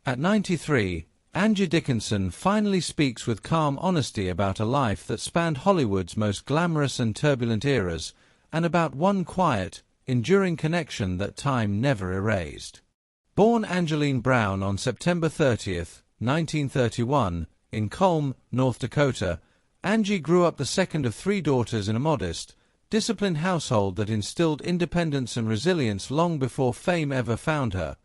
At 93, Angie Dickinson finally speaks with calm honesty about a life that spanned Hollywood's most glamorous and turbulent eras, and about one quiet, enduring connection that time never erased. Born Angeline Brown on September 30, 1931, in Culm, North Dakota, Angie grew up the second of three daughters in a modest, disciplined household that instilled independence and resilience long before fame ever found her.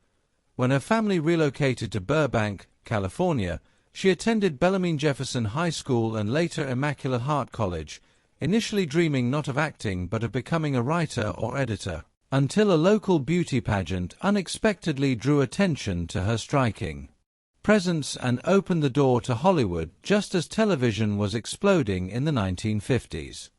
When her family relocated to Burbank, California, she attended Bellarmine Jefferson High School and later Immaculate Heart College, initially dreaming not of acting but of becoming a writer or editor, until a local beauty pageant unexpectedly drew attention to her striking presence and opened the door to Hollywood just as television was exploding in the 1950s.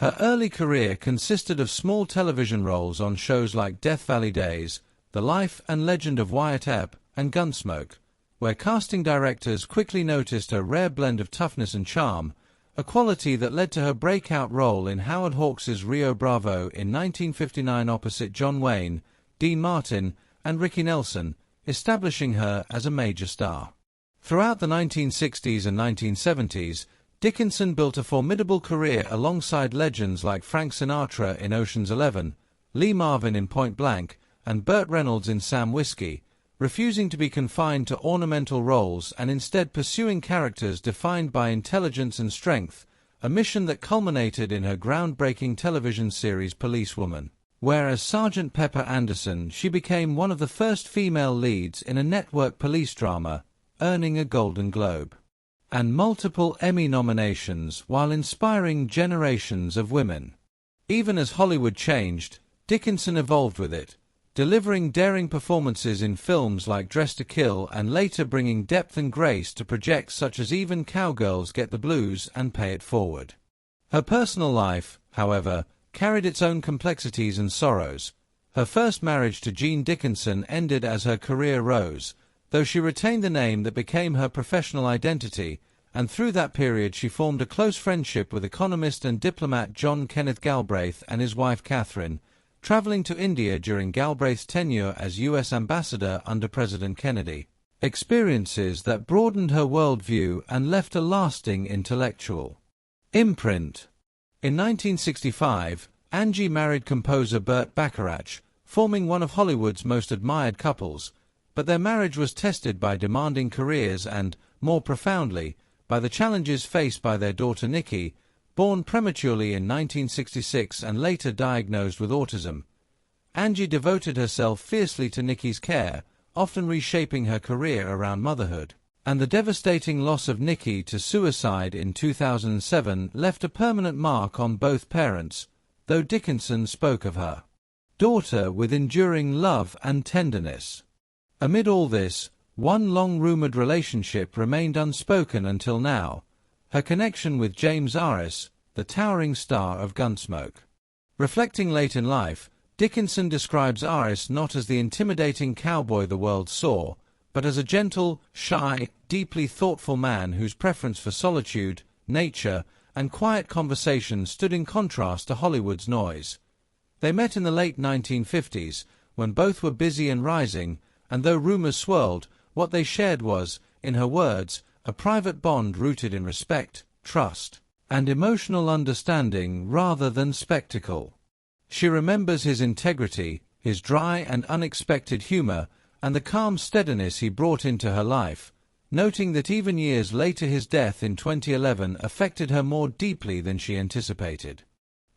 Her early career consisted of small television roles on shows like Death Valley Days, The Life and Legend of Wyatt Earp, and Gunsmoke, where casting directors quickly noticed her rare blend of toughness and charm, a quality that led to her breakout role in Howard Hawks's Rio Bravo in 1959 opposite John Wayne, Dean Martin, and Ricky Nelson, establishing her as a major star. Throughout the 1960s and 1970s, Dickinson built a formidable career alongside legends like Frank Sinatra in Ocean's 11, Lee Marvin in Point Blank, and Burt Reynolds in Sam Whiskey, refusing to be confined to ornamental roles and instead pursuing characters defined by intelligence and strength, a mission that culminated in her groundbreaking television series Policewoman, where as Sergeant Pepper Anderson she became one of the first female leads in a network police drama, earning a Golden Globe and multiple Emmy nominations while inspiring generations of women. Even as Hollywood changed, Dickinson evolved with it, delivering daring performances in films like Dressed to Kill and later bringing depth and grace to projects such as Even Cowgirls Get the Blues and Pay It Forward. Her personal life, however, carried its own complexities and sorrows. Her first marriage to Jean Dickinson ended as her career rose, though she retained the name that became her professional identity, and through that period she formed a close friendship with economist and diplomat John Kenneth Galbraith and his wife Catherine, traveling to India during Galbraith's tenure as U.S. ambassador under President Kennedy, experiences that broadened her worldview and left a lasting intellectual imprint. In 1965, Angie married composer Burt Bacharach, forming one of Hollywood's most admired couples, but their marriage was tested by demanding careers and, more profoundly, by the challenges faced by their daughter Nikki, born prematurely in 1966 and later diagnosed with autism. Angie devoted herself fiercely to Nikki's care, often reshaping her career around motherhood, and the devastating loss of Nikki to suicide in 2007 left a permanent mark on both parents, though Dickinson spoke of her daughter with enduring love and tenderness. Amid all this, one long-rumored relationship remained unspoken until now, her connection with James Arness, the towering star of Gunsmoke. Reflecting late in life, Dickinson describes Arness not as the intimidating cowboy the world saw, but as a gentle, shy, deeply thoughtful man whose preference for solitude, nature, and quiet conversation stood in contrast to Hollywood's noise. They met in the late 1950s, when both were busy and rising, and though rumors swirled, what they shared was, in her words, a private bond rooted in respect, trust, and emotional understanding rather than spectacle. She remembers his integrity, his dry and unexpected humor, and the calm steadiness he brought into her life, noting that even years later his death in 2011 affected her more deeply than she anticipated.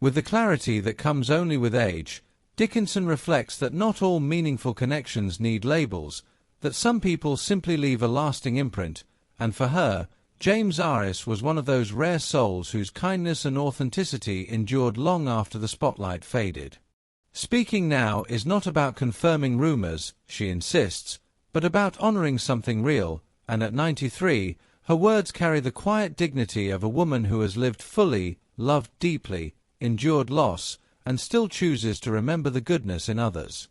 With the clarity that comes only with age, Dickinson reflects that not all meaningful connections need labels, that some people simply leave a lasting imprint, and for her, James Arness was one of those rare souls whose kindness and authenticity endured long after the spotlight faded. Speaking now is not about confirming rumors, she insists, but about honoring something real, and at 93, her words carry the quiet dignity of a woman who has lived fully, loved deeply, endured loss, and still chooses to remember the goodness in others.